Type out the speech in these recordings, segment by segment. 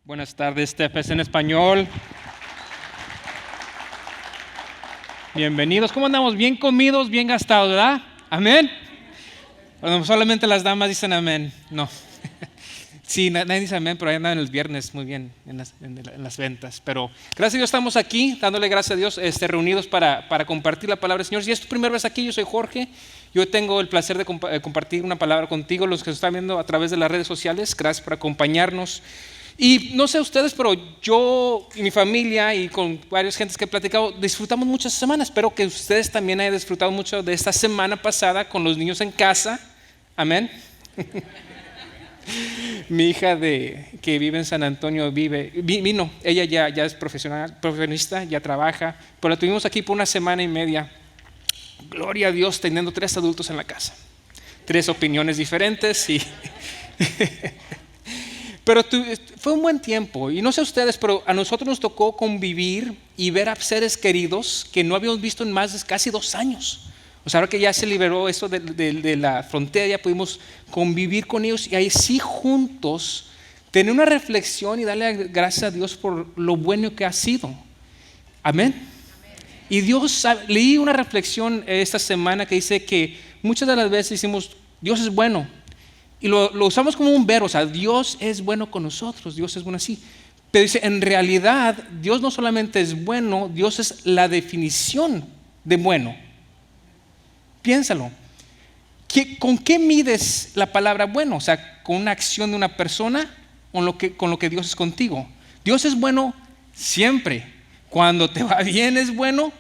Buenas tardes, Tefes en español. Bienvenidos. ¿Cómo andamos? Bien comidos, bien gastados, ¿verdad? Amén. Bueno, solamente las damas dicen amén. No. Sí, nadie dice amén, pero ahí andan el viernes muy bien en las ventas. Pero gracias a Dios estamos aquí, dándole gracias a Dios, reunidos para compartir la palabra del Señor. Si es tu primera vez aquí, yo soy Jorge. Yo tengo el placer de compartir una palabra contigo, los que se están viendo a través de las redes sociales. Gracias por acompañarnos. Y no sé ustedes, pero yo y mi familia y con varias gentes que he platicado, disfrutamos muchas semanas. Espero que ustedes también hayan disfrutado mucho de esta semana pasada con los niños en casa. Amén. Mi hija que vive en San Antonio vino. Ella ya es profesionista, ya trabaja, pero la tuvimos aquí por una semana y media. Gloria a Dios, teniendo 3 adultos en la casa. 3 opiniones diferentes y... Pero fue un buen tiempo, y no sé ustedes, pero a nosotros nos tocó convivir y ver a seres queridos que no habíamos visto en más de casi 2 años. O sea, ahora que ya se liberó eso de la frontera, ya pudimos convivir con ellos y ahí sí juntos tener una reflexión y darle gracias a Dios por lo bueno que ha sido. Amén. Y leí una reflexión esta semana que dice que muchas de las veces decimos, Dios es bueno. Y lo usamos como un verbo, o sea, Dios es bueno con nosotros, Dios es bueno así. Pero dice, en realidad, Dios no solamente es bueno, Dios es la definición de bueno. Piénsalo. ¿Con qué mides la palabra bueno? O sea, ¿con una acción de una persona o con lo que Dios es contigo? Dios es bueno siempre. Cuando te va bien es bueno,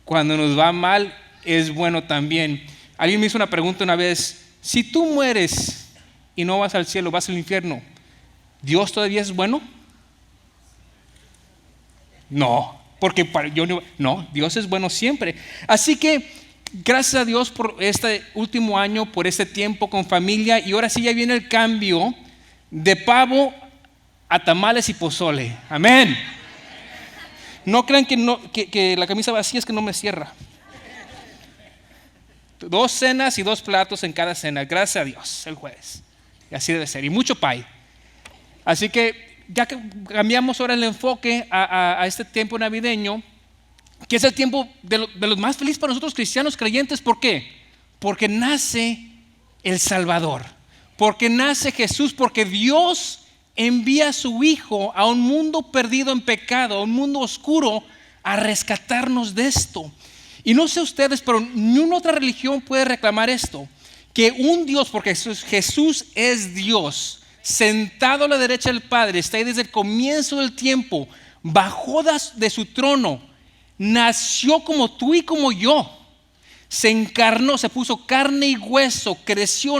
cuando nos va mal es bueno también. Alguien me hizo una pregunta una vez, si tú mueres y no vas al cielo, vas al infierno, ¿Dios todavía es bueno? No, porque no, Dios es bueno siempre. Así que gracias a Dios por este último año, por este tiempo con familia, y ahora sí ya viene el cambio de pavo a tamales y pozole. Amén. No crean que la camisa vacía es que no me cierra. 2 cenas y 2 platos en cada cena, gracias a Dios, el jueves. Y así debe ser, y mucho pay. Así que ya que cambiamos ahora el enfoque a este tiempo navideño, que es el tiempo de los más felices para nosotros cristianos creyentes. ¿Por qué? Porque nace el Salvador, porque nace Jesús, porque Dios envía a su Hijo a un mundo perdido en pecado, a un mundo oscuro, a rescatarnos de esto. Y no sé ustedes, pero ninguna otra religión puede reclamar esto, que un Dios, porque Jesús es Dios, sentado a la derecha del Padre, está ahí desde el comienzo del tiempo, bajó de su trono, nació como tú y como yo, se encarnó, se puso carne y hueso, creció,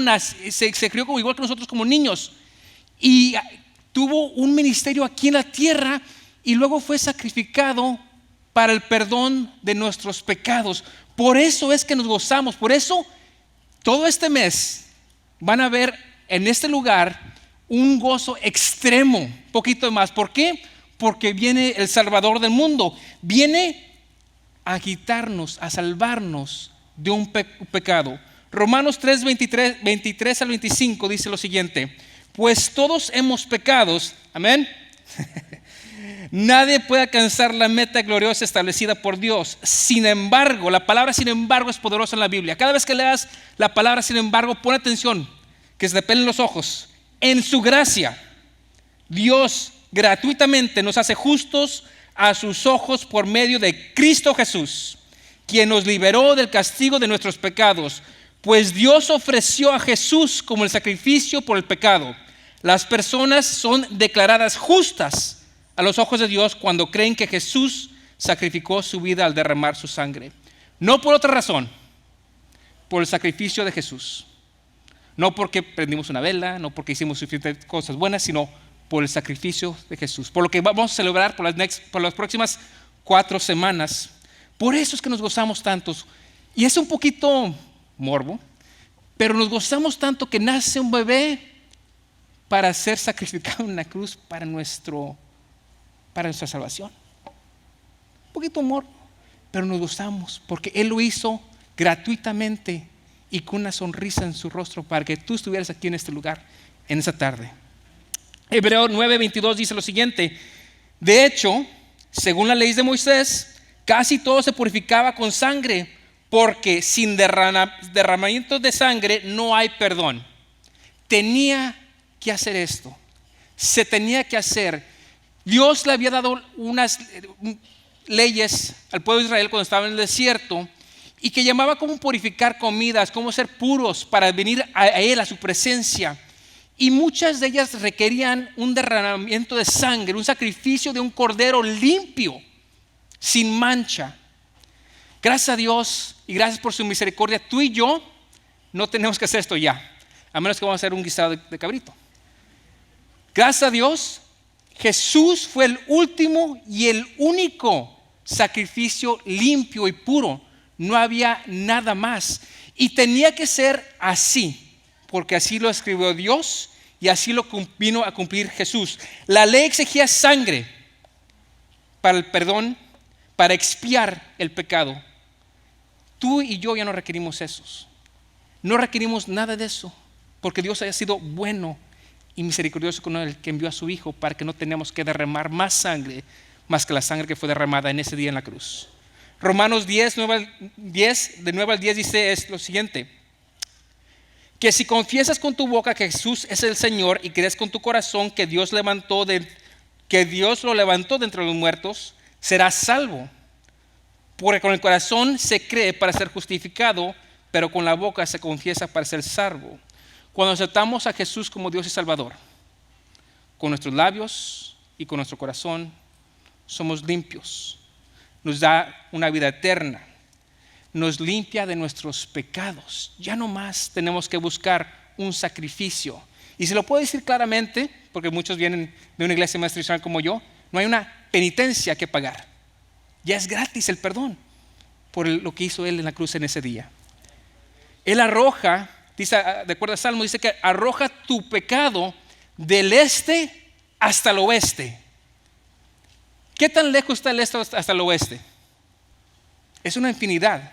se crió como igual que nosotros como niños y tuvo un ministerio aquí en la tierra y luego fue sacrificado para el perdón de nuestros pecados. Por eso es que nos gozamos, por eso todo este mes van a ver en este lugar un gozo extremo, un poquito más. ¿Por qué? Porque viene el Salvador del mundo, viene a quitarnos, a salvarnos de un pecado. Romanos 3, 23 al 25 dice lo siguiente: pues todos hemos pecado, amén. Nadie puede alcanzar la meta gloriosa establecida por Dios. Sin embargo, la palabra sin embargo es poderosa en la Biblia. Cada vez que leas la palabra sin embargo, pon atención, que se te pelen los ojos. En su gracia, Dios gratuitamente nos hace justos a sus ojos por medio de Cristo Jesús, quien nos liberó del castigo de nuestros pecados. Pues Dios ofreció a Jesús como el sacrificio por el pecado. Las personas son declaradas justas a los ojos de Dios cuando creen que Jesús sacrificó su vida al derramar su sangre. No por otra razón, por el sacrificio de Jesús. No porque prendimos una vela, no porque hicimos suficientes cosas buenas, sino por el sacrificio de Jesús. Por lo que vamos a celebrar por las próximas 4 semanas. Por eso es que nos gozamos tantos. Y es un poquito morbo, pero nos gozamos tanto que nace un bebé para ser sacrificado en la cruz para nuestra salvación. Un poquito morbo, pero nos gozamos porque Él lo hizo gratuitamente y con una sonrisa en su rostro para que tú estuvieras aquí en este lugar en esta tarde. Hebreo 9:22 dice lo siguiente: de hecho, según la ley de Moisés, casi todo se purificaba con sangre, porque sin derramamiento de sangre no hay perdón. Tenía que hacer esto, se tenía que hacer. Dios le había dado unas leyes al pueblo de Israel cuando estaba en el desierto, y que llamaba cómo purificar comidas, cómo ser puros para venir a Él, a su presencia. Y muchas de ellas requerían un derramamiento de sangre, un sacrificio de un cordero limpio, sin mancha. Gracias a Dios y gracias por su misericordia, tú y yo no tenemos que hacer esto ya, a menos que vamos a hacer un guisado de cabrito. Gracias a Dios, Jesús fue el último y el único sacrificio limpio y puro. No había nada más. Y tenía que ser así, porque así lo escribió Dios y así lo vino a cumplir Jesús. La ley exigía sangre para el perdón, para expiar el pecado. Tú y yo ya no requerimos esos. No requerimos nada de eso, porque Dios haya sido bueno y misericordioso con el que envió a su Hijo para que no tengamos que derramar más sangre, más que la sangre que fue derramada en ese día en la cruz. Romanos 10, de 9 al 10 dice lo siguiente: que si confiesas con tu boca que Jesús es el Señor y crees con tu corazón que Dios lo levantó de entre los muertos, serás salvo. Porque con el corazón se cree para ser justificado, pero con la boca se confiesa para ser salvo. Cuando aceptamos a Jesús como Dios y Salvador, con nuestros labios y con nuestro corazón, somos limpios. Nos da una vida eterna. Nos limpia de nuestros pecados. Ya no más tenemos que buscar un sacrificio. Y se lo puedo decir claramente, porque muchos vienen de una iglesia más tradicional como yo, no hay una penitencia que pagar. Ya es gratis el perdón por lo que hizo Él en la cruz en ese día. Él arroja, dice, de acuerdo a Salmo, dice que arroja tu pecado del este hasta el oeste. ¿Qué tan lejos está el este hasta el oeste? Es una infinidad,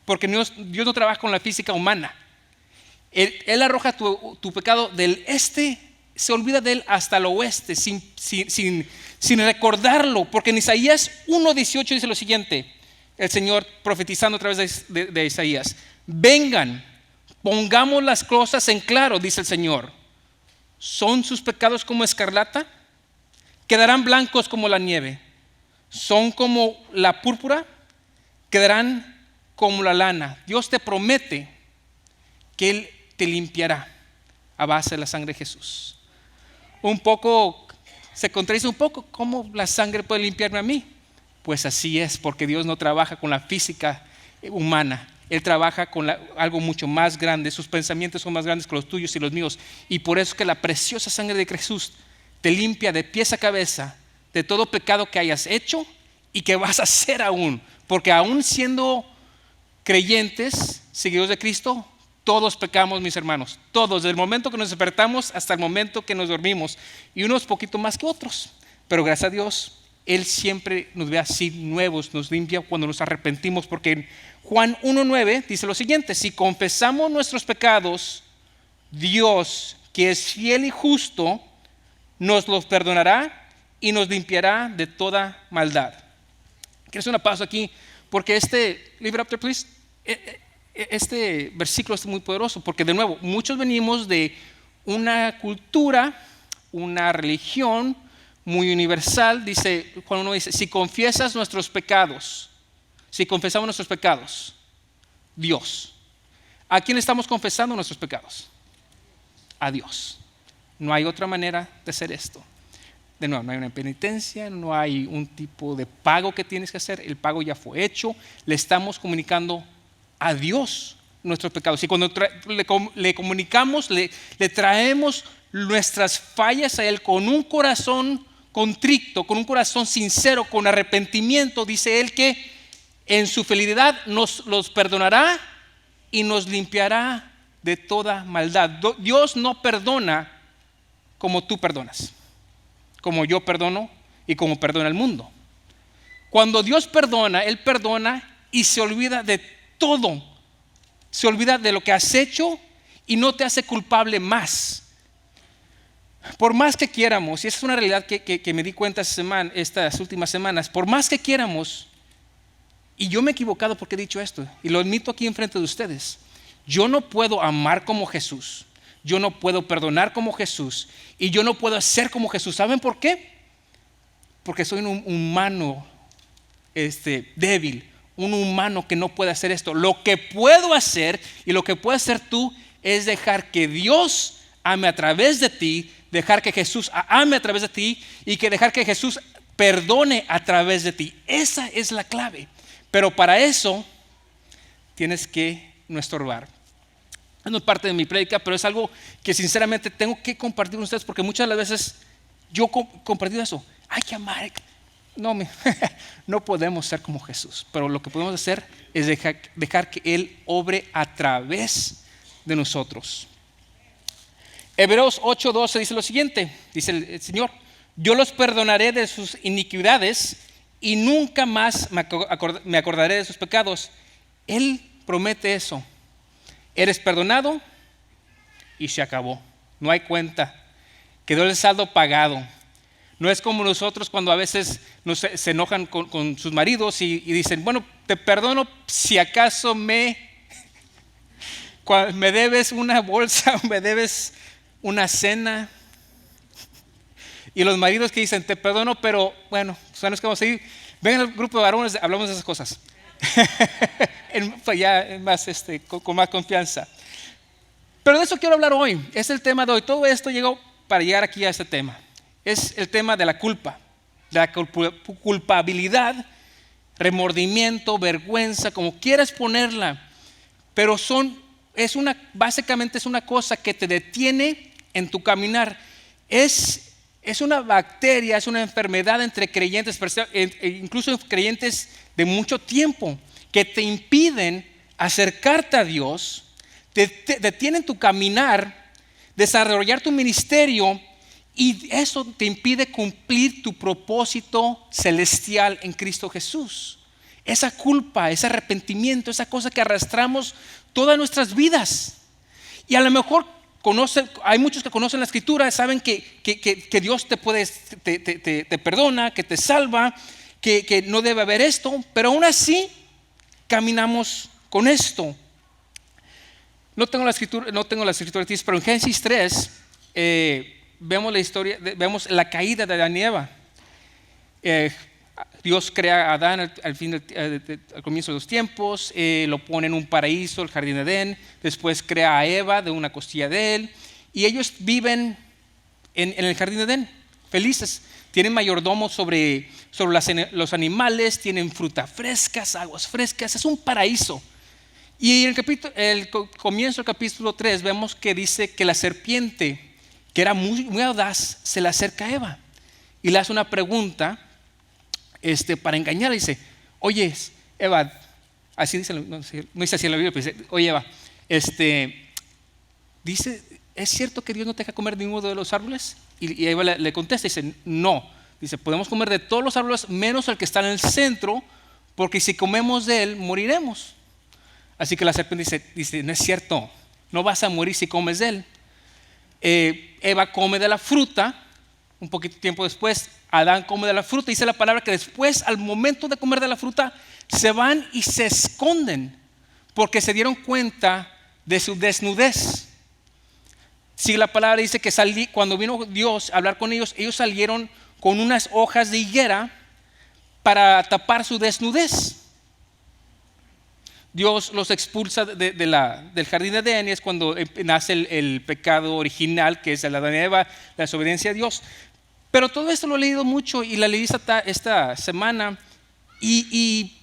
porque Dios no trabaja con la física humana. Él arroja tu pecado del este, se olvida de él hasta el oeste, sin recordarlo, porque en Isaías 1:18 dice lo siguiente, el Señor profetizando a través de Isaías: vengan, pongamos las cosas en claro, dice el Señor. ¿Son sus pecados como escarlata? Quedarán blancos como la nieve. ¿Son como la púrpura? Quedarán como la lana. Dios te promete que Él te limpiará a base de la sangre de Jesús. Se contradice un poco, ¿cómo la sangre puede limpiarme a mí? Pues así es, porque Dios no trabaja con la física humana. Él trabaja con algo mucho más grande. Sus pensamientos son más grandes que los tuyos y los míos. Y por eso es que la preciosa sangre de Jesús te limpia de pies a cabeza de todo pecado que hayas hecho y que vas a hacer aún. Porque aún siendo creyentes, seguidores de Cristo, todos pecamos, mis hermanos. Todos, desde el momento que nos despertamos hasta el momento que nos dormimos. Y unos poquito más que otros. Pero gracias a Dios, Él siempre nos ve así nuevos, nos limpia cuando nos arrepentimos. Porque en Juan 1:9 dice lo siguiente: si confesamos nuestros pecados, Dios, que es fiel y justo, nos los perdonará y nos limpiará de toda maldad. Quiero hacer una pausa aquí, porque leave it up there, please. Este versículo es muy poderoso, porque de nuevo, muchos venimos de una cultura, una religión muy universal. Dice, cuando uno dice, si confesamos nuestros pecados, Dios. ¿A quién estamos confesando nuestros pecados? A Dios. No hay otra manera de hacer esto. De nuevo, no hay una penitencia, no hay un tipo de pago que tienes que hacer. El pago ya fue hecho. Le estamos comunicando a Dios nuestros pecados. Y cuando le comunicamos, le traemos nuestras fallas a Él con un corazón contrito, con un corazón sincero, con arrepentimiento, dice Él que en su fidelidad nos los perdonará y nos limpiará de toda maldad. Dios no perdona como tú perdonas, como yo perdono y como perdona el mundo. Cuando Dios perdona, Él perdona y se olvida de todo. Se olvida de lo que has hecho y no te hace culpable más. Por más que quieramos, y esa es una realidad que me di cuenta estas últimas semanas, por más que quieramos, y yo me he equivocado porque he dicho esto, y lo admito aquí enfrente de ustedes, yo no puedo amar como Jesús, yo no puedo perdonar como Jesús, y yo no puedo ser como Jesús. ¿Saben por qué? Porque soy un humano débil, un humano que no puede hacer esto. Lo que puedo hacer y lo que puedes hacer tú es dejar que Dios ame a través de ti, dejar que Jesús ame a través de ti y que dejar que Jesús perdone a través de ti. Esa es la clave. Pero para eso tienes que no estorbar. No es parte de mi prédica, pero es algo que sinceramente tengo que compartir con ustedes, porque muchas de las veces yo he compartido eso. Hay que amar. No podemos ser como Jesús, pero lo que podemos hacer es dejar que Él obre a través de nosotros. Hebreos 8:12 dice lo siguiente, dice el Señor: yo los perdonaré de sus iniquidades y nunca más me acordaré de sus pecados. Él promete eso. Eres perdonado y se acabó. No hay cuenta. Quedó el saldo pagado. No es como nosotros cuando a veces se enojan con sus maridos y dicen, bueno, te perdono si acaso me debes una bolsa o me debes una cena. Y los maridos que dicen, te perdono, pero bueno, no es como seguir. Vengan al grupo de varones, hablamos de esas cosas. Ya más, con más confianza. Pero de eso quiero hablar hoy. Es el tema de hoy. Todo esto llegó para llegar aquí a este tema. Es el tema de la culpa, de la culpabilidad, remordimiento, vergüenza, como quieras ponerla. Pero básicamente es una cosa que te detiene en tu caminar. Es una bacteria, es una enfermedad entre creyentes, incluso creyentes de mucho tiempo, que te impiden acercarte a Dios, te detienen tu caminar, desarrollar tu ministerio, y eso te impide cumplir tu propósito celestial en Cristo Jesús. Esa culpa, ese arrepentimiento, esa cosa que arrastramos todas nuestras vidas. Y a lo mejor hay muchos que conocen la Escritura, saben que Dios te perdona, que te salva, que no debe haber esto, pero aún así caminamos con esto. No tengo la escritura aquí, pero en Génesis 3 vemos la historia, vemos la caída de Adán y Eva. Dios crea a Adán al comienzo de los tiempos, lo pone en un paraíso, el jardín de Edén. Después crea a Eva de una costilla de él, y ellos viven en el jardín de Edén, felices. Tienen mayordomos sobre los animales, tienen fruta frescas, aguas frescas, es un paraíso. Y en el comienzo del capítulo 3 vemos que dice que la serpiente, que era muy, muy audaz, se le acerca a Eva y le hace una pregunta para engañarla. Dice, oye, Eva, así dice, no dice así en la Biblia, pero dice, oye, Eva, dice, ¿es cierto que Dios no te deja comer de ninguno de los árboles? Y Eva le contesta y dice, no. Dice, podemos comer de todos los árboles menos el que está en el centro, porque si comemos de él, moriremos. Así que la serpiente dice, no es cierto, no vas a morir si comes de él. Eva come de la fruta. Un poquito tiempo después, Adán come de la fruta. Dice la palabra que después, al momento de comer de la fruta, se van y se esconden porque se dieron cuenta de su desnudez. Sí, la palabra dice que cuando vino Dios a hablar con ellos, ellos salieron con unas hojas de higuera para tapar su desnudez. Dios los expulsa del jardín de Edén, y es cuando nace el pecado original, que es el Adán y Eva, la desobediencia a Dios. Pero todo esto lo he leído mucho y la leí esta semana y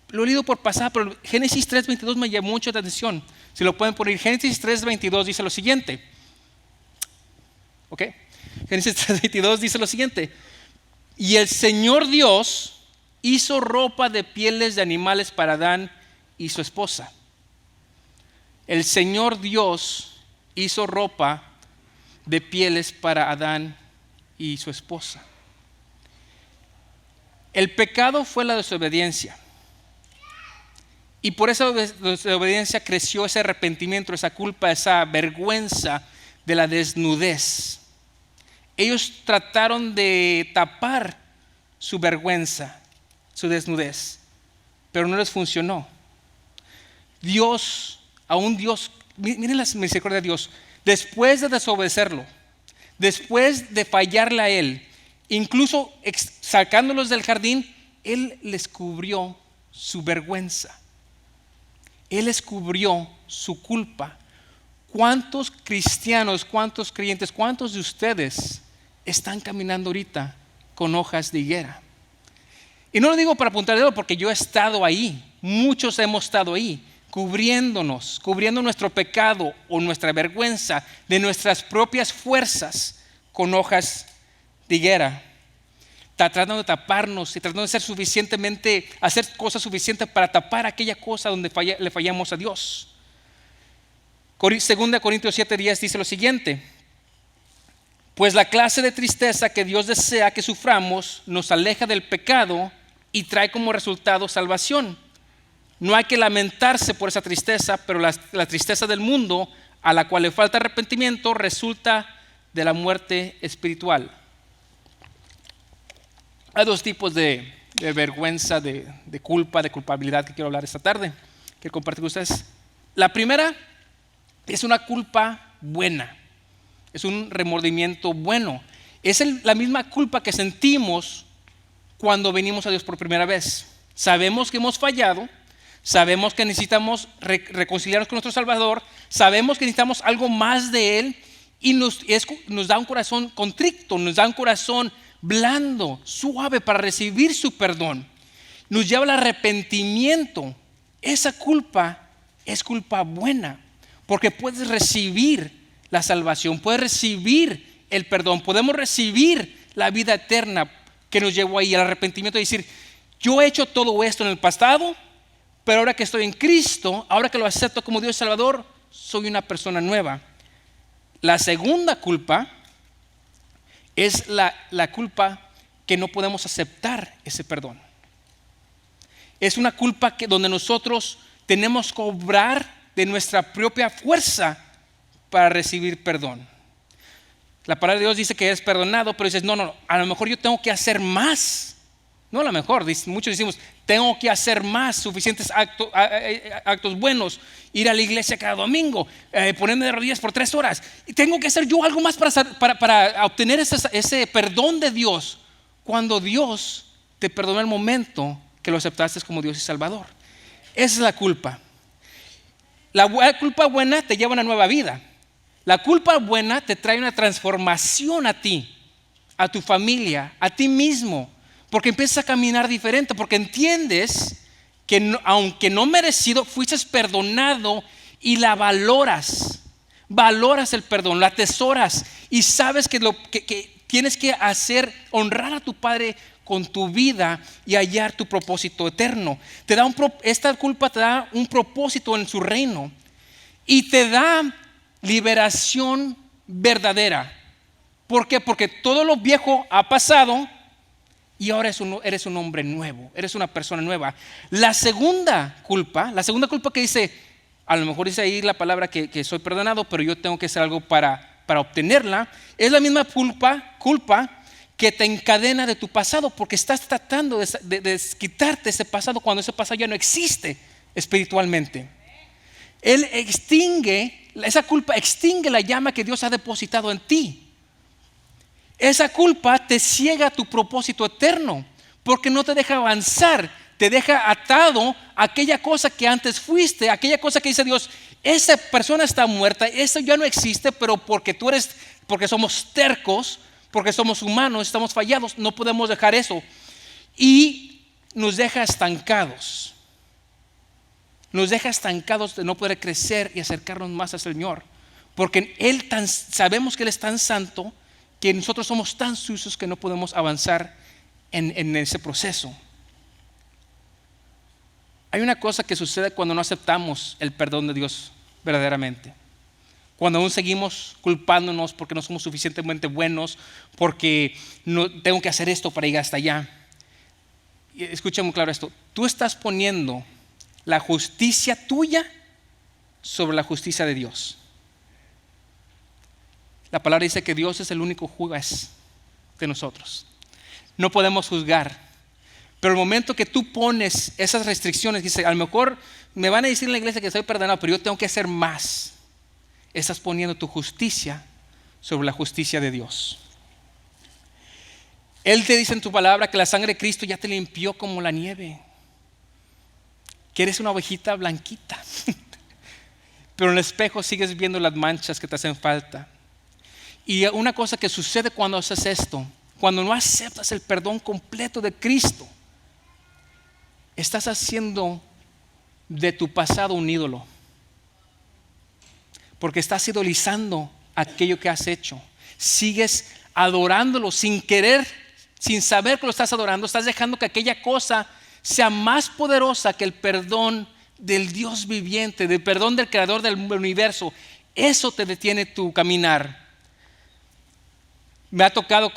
lo he leído por pasada, pero Génesis 3:22 me llamó mucho la atención. Si lo pueden poner, Génesis 3:22 dice lo siguiente. ¿Ok? Génesis 3:22 dice lo siguiente: y el Señor Dios hizo ropa de pieles de animales para Adán y su esposa. El Señor Dios hizo ropa de pieles para Adán y su esposa. El pecado fue la desobediencia, y por esa desobediencia creció ese arrepentimiento, esa culpa, esa vergüenza de la desnudez. ellos trataron de tapar su vergüenza, su desnudez, pero no les funcionó. Dios, miren la misericordia de Dios, después de desobedecerlo, después de fallarle a Él, incluso sacándolos del jardín, Él les cubrió su vergüenza. Él les cubrió su culpa. ¿Cuántos cristianos, cuántos creyentes, cuántos de ustedes están caminando ahorita con hojas de higuera? Y no lo digo para apuntar dedo, porque yo he estado ahí. Muchos hemos estado ahí, cubriendo nuestro pecado o nuestra vergüenza de nuestras propias fuerzas con hojas de higuera, tratando de taparnos y tratando de hacer cosas suficientes para tapar aquella cosa donde le fallamos a Dios. 2 Corintios 7:10 dice lo siguiente: pues la clase de tristeza que Dios desea que suframos nos aleja del pecado y trae como resultado salvación. No hay que lamentarse por esa tristeza, pero la tristeza del mundo, a la cual le falta arrepentimiento, resulta de la muerte espiritual. Hay dos tipos de vergüenza, de culpa, de culpabilidad que quiero hablar esta tarde, quiero compartir con ustedes. La primera es una culpa buena, es un remordimiento bueno. Es la misma culpa que sentimos cuando venimos a Dios por primera vez. Sabemos que hemos fallado, sabemos que necesitamos reconciliarnos con nuestro Salvador, sabemos que necesitamos algo más de Él, y nos da un corazón contrito, nos da un corazón blando, suave para recibir su perdón. Nos lleva al arrepentimiento. Esa culpa es culpa buena, porque puedes recibir la salvación, puedes recibir el perdón, podemos recibir la vida eterna que nos llevó ahí al arrepentimiento, y decir: yo he hecho todo esto en el pasado, pero ahora que estoy en Cristo, ahora que lo acepto como Dios Salvador, soy una persona nueva. La segunda culpa es la culpa que no podemos aceptar ese perdón. Es una culpa donde nosotros tenemos que obrar de nuestra propia fuerza para recibir perdón. La palabra de Dios dice que es perdonado, pero dices: no, a lo mejor yo tengo que hacer más. No, a lo mejor, muchos decimos: tengo que hacer más, suficientes actos buenos, ir a la iglesia cada domingo, ponerme de rodillas por 3 horas. Y tengo que hacer yo algo más para obtener ese perdón de Dios, cuando Dios te perdonó el momento que lo aceptaste como Dios y Salvador. Esa es la culpa. La culpa buena te lleva a una nueva vida. La culpa buena te trae una transformación a ti, a tu familia, a ti mismo, porque empiezas a caminar diferente, porque entiendes que aunque no merecido, fuiste perdonado y la valoras el perdón, la atesoras y sabes que lo que tienes que hacer, honrar a tu Padre con tu vida y hallar tu propósito eterno. Esta culpa te da un propósito en su reino y te da liberación verdadera. ¿Por qué? Porque todo lo viejo ha pasado y ahora eres un hombre nuevo, eres una persona nueva. La segunda culpa que dice, a lo mejor dice ahí la palabra que soy perdonado, pero yo tengo que hacer algo para obtenerla, es la misma culpa que te encadena de tu pasado, porque estás tratando de quitarte ese pasado cuando ese pasado ya no existe espiritualmente. Esa culpa extingue la llama que Dios ha depositado en ti. Esa culpa te ciega a tu propósito eterno, porque no te deja avanzar, te deja atado a aquella cosa que antes fuiste, aquella cosa que dice Dios: esa persona está muerta, eso ya no existe, pero porque somos tercos, porque somos humanos, estamos fallados, no podemos dejar eso. Y nos deja estancados. Nos deja estancados de no poder crecer y acercarnos más al Señor, porque sabemos que Él es tan santo, que nosotros somos tan sucios que no podemos avanzar en ese proceso. Hay una cosa que sucede cuando no aceptamos el perdón de Dios verdaderamente. Cuando aún seguimos culpándonos porque no somos suficientemente buenos, porque no tengo que hacer esto para llegar hasta allá. Y escucha muy claro esto: tú estás poniendo la justicia tuya sobre la justicia de Dios. La palabra dice que Dios es el único juez de nosotros. No podemos juzgar. Pero el momento que tú pones esas restricciones, dice, a lo mejor me van a decir en la iglesia que soy perdonado, pero yo tengo que hacer más. Estás poniendo tu justicia sobre la justicia de Dios. Él te dice en tu palabra que la sangre de Cristo ya te limpió como la nieve. Que eres una ovejita blanquita. Pero en el espejo sigues viendo las manchas que te hacen falta. Y una cosa que sucede cuando haces esto, cuando no aceptas el perdón completo de Cristo, estás haciendo de tu pasado un ídolo. Porque estás idolizando aquello que has hecho. Sigues adorándolo sin querer, sin saber que lo estás adorando. Estás dejando que aquella cosa sea más poderosa que el perdón del Dios viviente, del perdón del creador del universo. Eso te detiene tu caminar. Me ha tocado,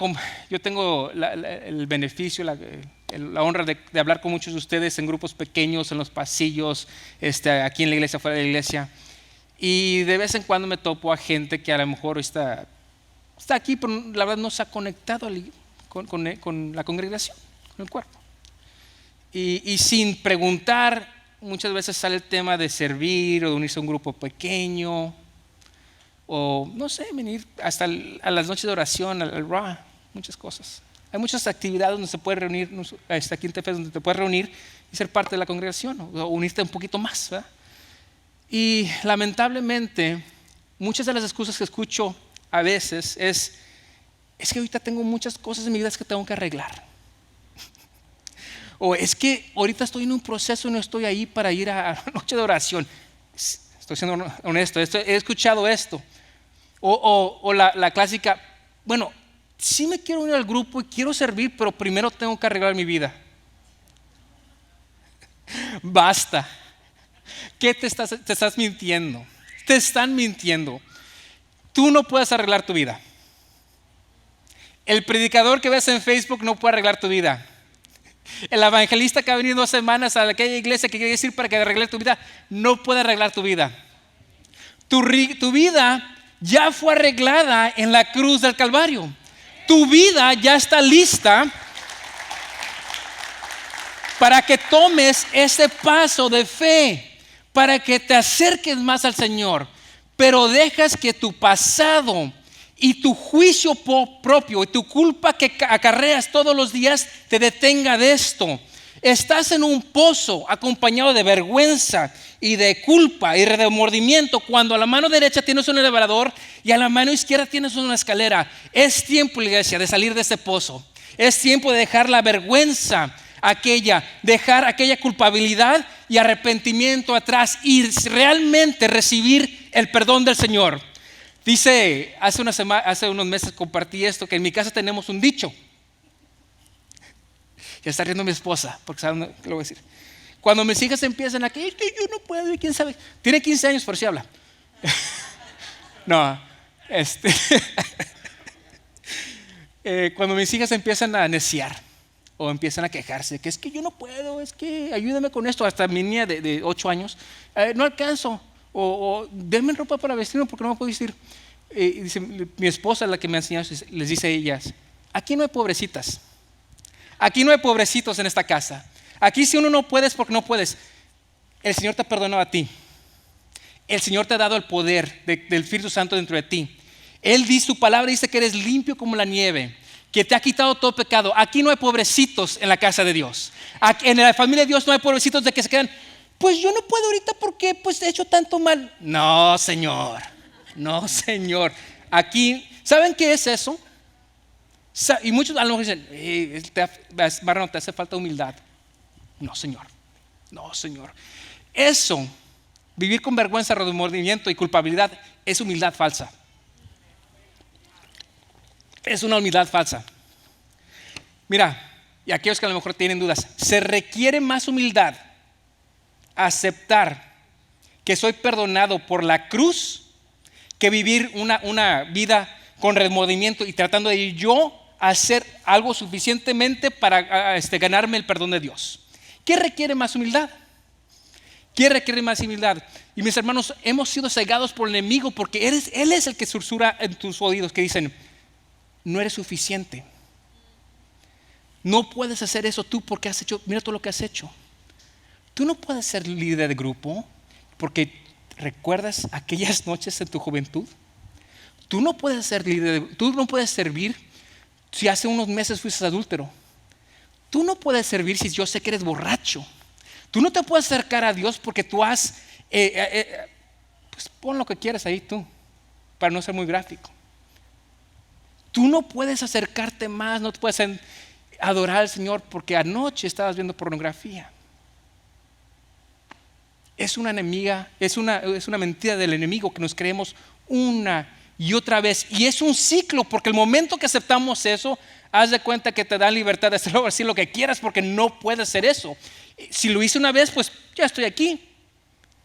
yo tengo el beneficio, la honra de hablar con muchos de ustedes en grupos pequeños, en los pasillos, aquí en la iglesia, fuera de la iglesia. Y de vez en cuando me topo a gente que a lo mejor está aquí, pero la verdad no se ha conectado con la congregación, con el cuerpo. Y sin preguntar, muchas veces sale el tema de servir o de unirse a un grupo pequeño. O no sé, venir hasta a las noches de oración, al Ra, muchas cosas. Hay muchas actividades donde se puede reunir, aquí en Tefes, donde te puedes reunir y ser parte de la congregación o unirte un poquito más, ¿verdad? Y lamentablemente, muchas de las excusas que escucho a veces es que ahorita tengo muchas cosas en mi vida que tengo que arreglar. O es que ahorita estoy en un proceso y no estoy ahí para ir a la noche de oración. Estoy siendo honesto, he escuchado esto. O la clásica, bueno, sí me quiero unir al grupo y quiero servir, pero primero tengo que arreglar mi vida. Basta. ¿Qué te estás mintiendo? Te están mintiendo. Tú no puedes arreglar tu vida. El predicador que ves en Facebook no puede arreglar tu vida. El evangelista que ha venido 2 semanas a aquella iglesia que quiere decir para que arregle tu vida, no puede arreglar tu vida. Tu vida ya fue arreglada en la cruz del Calvario. Tu vida ya está lista para que tomes ese paso de fe, para que te acerques más al Señor. Pero dejas que tu pasado y tu juicio propio y tu culpa que acarreas todos los días te detenga de esto. Estás en un pozo acompañado de vergüenza y de culpa y de remordimiento cuando a la mano derecha tienes un elevador y a la mano izquierda tienes una escalera. Es tiempo, iglesia, de salir de ese pozo. Es tiempo de dejar la vergüenza dejar aquella culpabilidad y arrepentimiento atrás y realmente recibir el perdón del Señor. Dice, hace unos meses compartí esto, que en mi casa tenemos un dicho. Ya está riendo mi esposa, porque saben lo que le voy a decir. Cuando mis hijas empiezan a que es que yo no puedo, y quién sabe. Tiene 15 años, por si habla. No, cuando mis hijas empiezan a neciar o empiezan a quejarse, que es que yo no puedo, es que ayúdame con esto. Hasta mi niña de 8 años, no alcanzo. O denme ropa para vestirme porque no me puedo vestir. Dice, mi esposa es la que me ha enseñado, les dice a ellas, aquí no hay pobrecitas. Aquí no hay pobrecitos en esta casa. Aquí si uno no puede es porque no puedes. El Señor te perdonó a ti. El Señor te ha dado el poder del Espíritu Santo dentro de ti. Él dice, su palabra dice que eres limpio como la nieve, que te ha quitado todo pecado. Aquí no hay pobrecitos en la casa de Dios. En la familia de Dios no hay pobrecitos de que se quedan, pues yo no puedo ahorita porque pues he hecho tanto mal. No, Señor. No, Señor. Aquí, ¿saben qué es eso? Y muchos a lo mejor dicen, Marrano, te hace falta humildad. No, Señor. No, Señor. Eso, vivir con vergüenza, remordimiento y culpabilidad, es humildad falsa. Es una humildad falsa. Mira, y aquellos que a lo mejor tienen dudas, se requiere más humildad aceptar que soy perdonado por la cruz que vivir una vida con remordimiento y tratando de yo hacer algo suficientemente para ganarme el perdón de Dios. ¿Qué requiere más humildad? ¿Quién requiere más humildad? Y mis hermanos, hemos sido cegados por el enemigo porque Él es el que susurra en tus oídos que dicen, no eres suficiente. No puedes hacer eso tú porque has hecho, mira todo lo que has hecho. Tú no puedes ser líder de grupo porque recuerdas aquellas noches en tu juventud. Tú no puedes ser líder, tú no puedes servir si hace unos meses fuiste adúltero. Tú no puedes servir si yo sé que eres borracho. Tú no te puedes acercar a Dios porque tú has, pues pon lo que quieras ahí tú, para no ser muy gráfico. Tú no puedes acercarte más, no te puedes adorar al Señor porque anoche estabas viendo pornografía. Es una mentira del enemigo que nos creemos una y otra vez. Y es un ciclo porque el momento que aceptamos eso, haz de cuenta que te dan libertad de hacerlo, decir lo que quieras porque no puedes hacer eso. Si lo hice una vez, pues ya estoy aquí.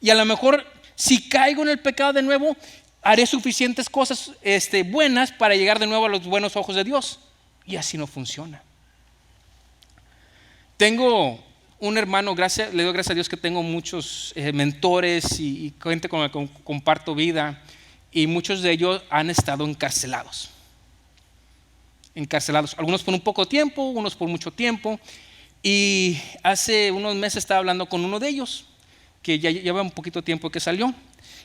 Y a lo mejor si caigo en el pecado de nuevo, haré suficientes cosas buenas para llegar de nuevo a los buenos ojos de Dios. Y así no funciona. Tengo un hermano, le doy gracias a Dios que tengo muchos mentores y gente con la que comparto vida. Y muchos de ellos han estado encarcelados. Algunos por un poco tiempo, unos por mucho tiempo. Y hace unos meses estaba hablando con uno de ellos, que ya lleva un poquito de tiempo que salió.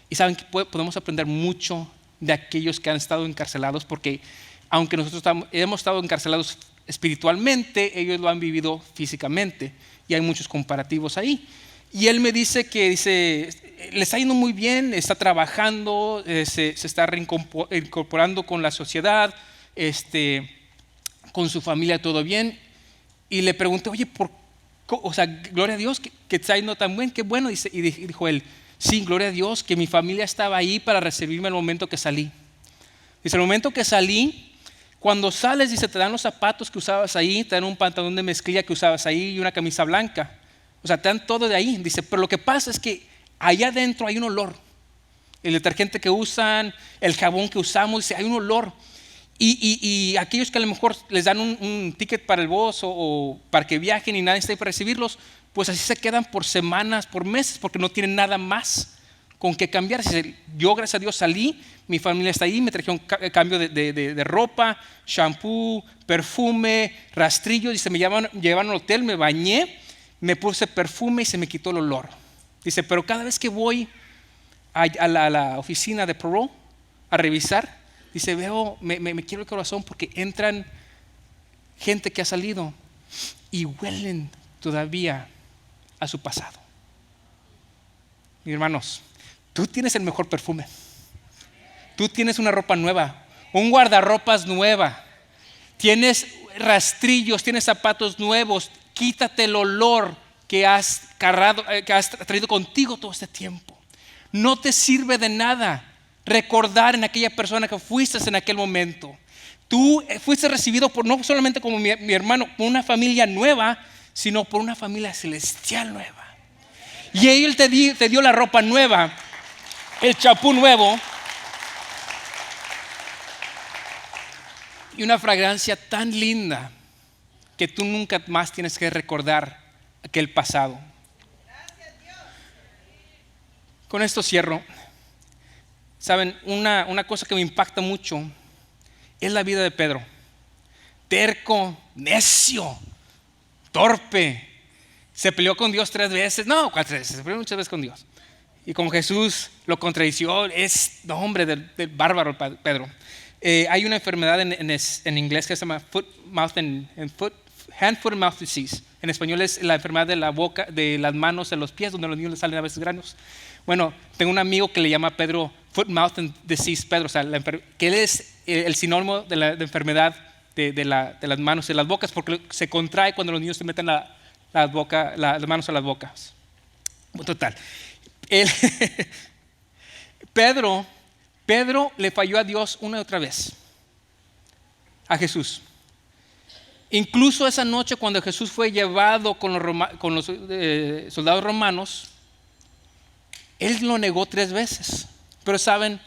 Y saben que podemos aprender mucho de aquellos que han estado encarcelados, porque aunque nosotros hemos estado encarcelados espiritualmente, ellos lo han vivido físicamente. Y hay muchos comparativos ahí. Y él me dice que le está yendo muy bien, está trabajando, se está reincorporando con la sociedad, con su familia, todo bien. Y le pregunté, oye, gloria a Dios que está yendo tan bien, qué bueno. Y dijo él, sí, gloria a Dios que mi familia estaba ahí para recibirme al momento que salí. Dice, el momento que salí, cuando sales, dice, te dan los zapatos que usabas ahí, te dan un pantalón de mezclilla que usabas ahí y una camisa blanca. O sea, te dan todo de ahí. Dice, pero lo que pasa es que allá adentro hay un olor. El detergente que usan, el jabón que usamos, dice, hay un olor. Y aquellos que a lo mejor les dan un ticket para el bus o para que viajen y nadie está ahí para recibirlos, pues así se quedan por semanas, por meses, porque no tienen nada más con qué cambiar. Yo, gracias a Dios, salí, mi familia está ahí, me trajeron cambio de ropa, shampoo, perfume, rastrillo. Dice, me llevaron al hotel, me bañé, me puse perfume y se me quitó el olor. Dice, pero cada vez que voy a la oficina de parole a revisar, dice, me quiero el corazón porque entran gente que ha salido y huelen todavía a su pasado. Mis hermanos, tú tienes el mejor perfume. Tú tienes una ropa nueva, un guardarropas nueva. Tienes rastrillos, tienes zapatos nuevos. Quítate el olor que has traído contigo todo este tiempo. No te sirve de nada recordar en aquella persona que fuiste en aquel momento. Tú fuiste recibido no solamente como mi hermano, por una familia nueva, sino por una familia celestial nueva. Y Él te dio la ropa nueva, el champú nuevo y una fragancia tan linda que tú nunca más tienes que recordar aquel pasado. Con esto cierro. Saben, una cosa que me impacta mucho es la vida de Pedro. Terco, necio, torpe. Se peleó con Dios 3 veces. No, 4 veces, se peleó muchas veces con Dios. Y con Jesús lo contradició. Hombre del bárbaro Pedro. Hay una enfermedad en inglés que se llama hand, foot and mouth disease. En español es la enfermedad de la boca, de las manos, de los pies, donde a los niños les salen a veces granos. Bueno, tengo un amigo que le llama Pedro foot, mouth and disease Pedro, o sea, que él es el sinónimo de la enfermedad de las manos y de las bocas, porque se contrae cuando los niños se meten las manos a las bocas. Total. Pedro le falló a Dios una y otra vez, a Jesús. Incluso esa noche cuando Jesús fue llevado con los soldados romanos, Él lo negó 3 veces. Pero saben,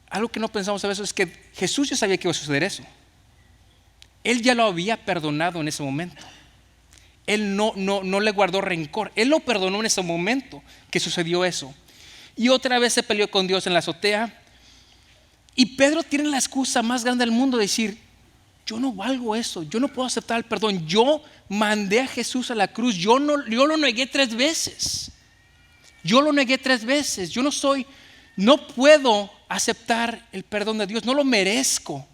algo que no pensamos a veces es que Jesús ya sabía que iba a suceder eso. Él ya lo había perdonado en ese momento. Él no le guardó rencor. Él lo perdonó en ese momento que sucedió eso. Y otra vez se peleó con Dios en la azotea. Y Pedro tiene la excusa más grande del mundo de decir: yo no valgo eso, yo no puedo aceptar el perdón. Yo mandé a Jesús a la cruz, yo lo negué 3 veces. Yo lo negué 3 veces. No puedo aceptar el perdón de Dios, no lo merezco.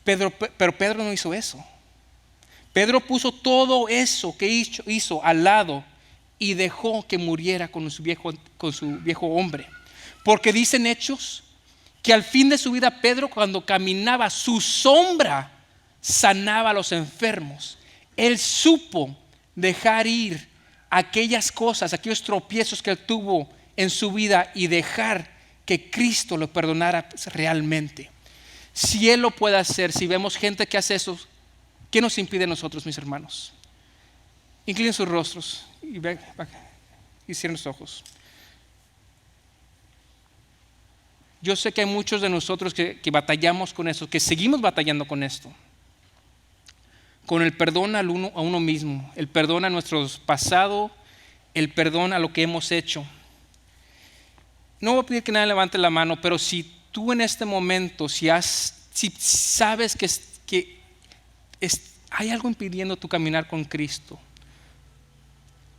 Pero Pedro no hizo eso. Pedro puso todo eso que hizo al lado y dejó que muriera con su viejo hombre. Porque dicen Hechos que al fin de su vida Pedro, cuando caminaba, su sombra sanaba a los enfermos. Él supo dejar ir aquellas cosas, aquellos tropiezos que él tuvo en su vida y dejar que Cristo lo perdonara realmente. Si Él lo puede hacer, si vemos gente que hace eso, ¿qué nos impide a nosotros, mis hermanos? Inclinen sus rostros y cierren los ojos. Yo sé que hay muchos de nosotros que batallamos con eso, que seguimos batallando con esto. Con el perdón a uno mismo, el perdón a nuestro pasado, el perdón a lo que hemos hecho. No voy a pedir que nadie levante la mano, pero si tú en este momento, si sabes que hay algo impidiendo tu caminar con Cristo,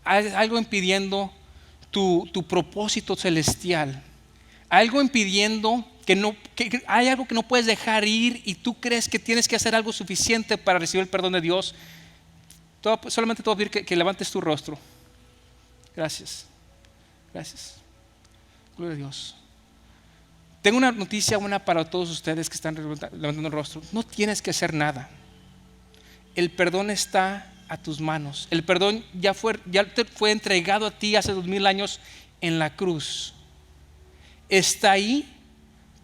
hay algo impidiendo tu propósito celestial, algo impidiendo que hay algo que no puedes dejar ir y tú crees que tienes que hacer algo suficiente para recibir el perdón de Dios, solamente te voy a pedir que levantes tu rostro. Gracias. Gloria a Dios. Tengo una noticia buena para todos ustedes que están levantando el rostro. No tienes que hacer nada. El perdón está a tus manos. El perdón ya te fue entregado a ti hace 2000 años en la cruz. Está ahí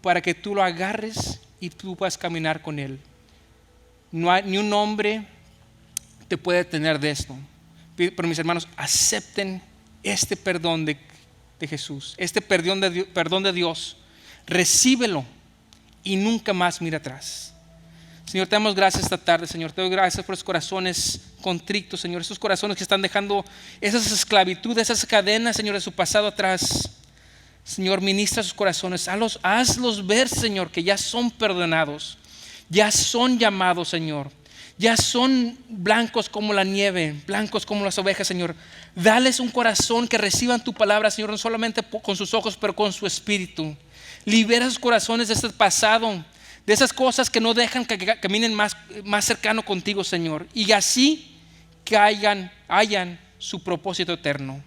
para que tú lo agarres y tú puedas caminar con Él. No hay, ni un hombre te puede detener de esto. Pero mis hermanos, acepten este perdón de Jesús, este perdón de Dios. Recíbelo y nunca más mira atrás. Señor, te damos gracias esta tarde, Señor. Te doy gracias por esos corazones contrictos, Señor. Esos corazones que están dejando esas esclavitudes, esas cadenas, Señor, de su pasado atrás. Señor, ministra sus corazones. Hazlos ver, Señor, que ya son perdonados. Ya son llamados, Señor. Ya son blancos como la nieve, blancos como las ovejas, Señor. Dales un corazón que reciban tu palabra, Señor, no solamente con sus ojos, pero con su espíritu. Libera sus corazones de este pasado, de esas cosas que no dejan que caminen más cercano contigo, Señor. Y así que hayan su propósito eterno.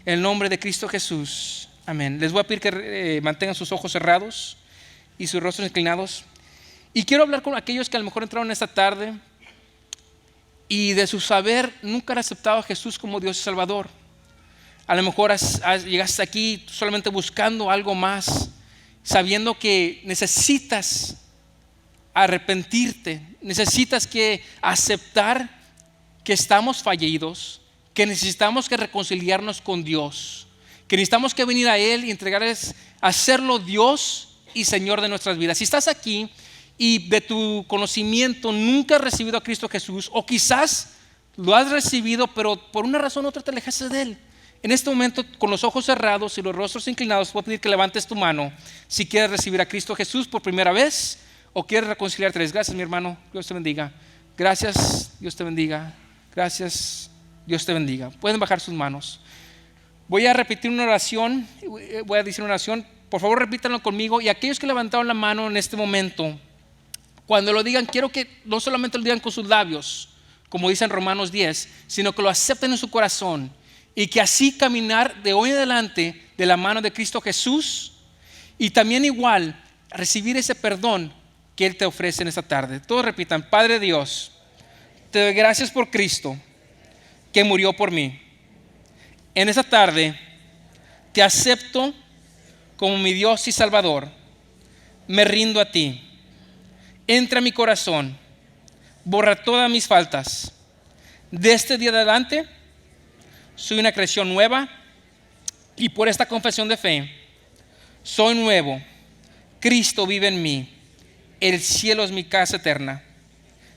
En el nombre de Cristo Jesús. Amén. Les voy a pedir que mantengan sus ojos cerrados y sus rostros inclinados. Y quiero hablar con aquellos que a lo mejor entraron esta tarde y de su saber nunca han aceptado a Jesús como Dios y Salvador. A lo mejor llegaste aquí solamente buscando algo más, sabiendo que necesitas arrepentirte, necesitas que aceptar que estamos fallidos, que necesitamos que reconciliarnos con Dios, que necesitamos que venir a Él y entregarles, hacerlo Dios y Señor de nuestras vidas. Si estás aquí y de tu conocimiento nunca has recibido a Cristo Jesús, o quizás lo has recibido pero por una razón u otra te alejaste de Él, en este momento, con los ojos cerrados y los rostros inclinados, voy a pedir que levantes tu mano si quieres recibir a Cristo Jesús por primera vez o quieres reconciliarte. Gracias, mi hermano, Dios te bendiga. Gracias, Dios te bendiga. Gracias, Dios te bendiga. Pueden bajar sus manos. Voy a repetir una oración, voy a decir una oración. Por favor, repítanlo conmigo. Y aquellos que levantaron la mano en este momento, cuando lo digan, quiero que no solamente lo digan con sus labios, como dice en Romanos 10, sino que lo acepten en su corazón. Y que así caminar de hoy en adelante de la mano de Cristo Jesús, y también igual recibir ese perdón que Él te ofrece en esta tarde. Todos repitan: Padre Dios, te doy gracias por Cristo que murió por mí. En esta tarde te acepto como mi Dios y Salvador. Me rindo a ti. Entra a mi corazón, borra todas mis faltas. De este día adelante soy una creación nueva y por esta confesión de fe soy nuevo. Cristo vive en mí. El cielo es mi casa eterna.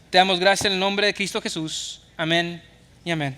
Te damos gracias en el nombre de Cristo Jesús. Amén y amén.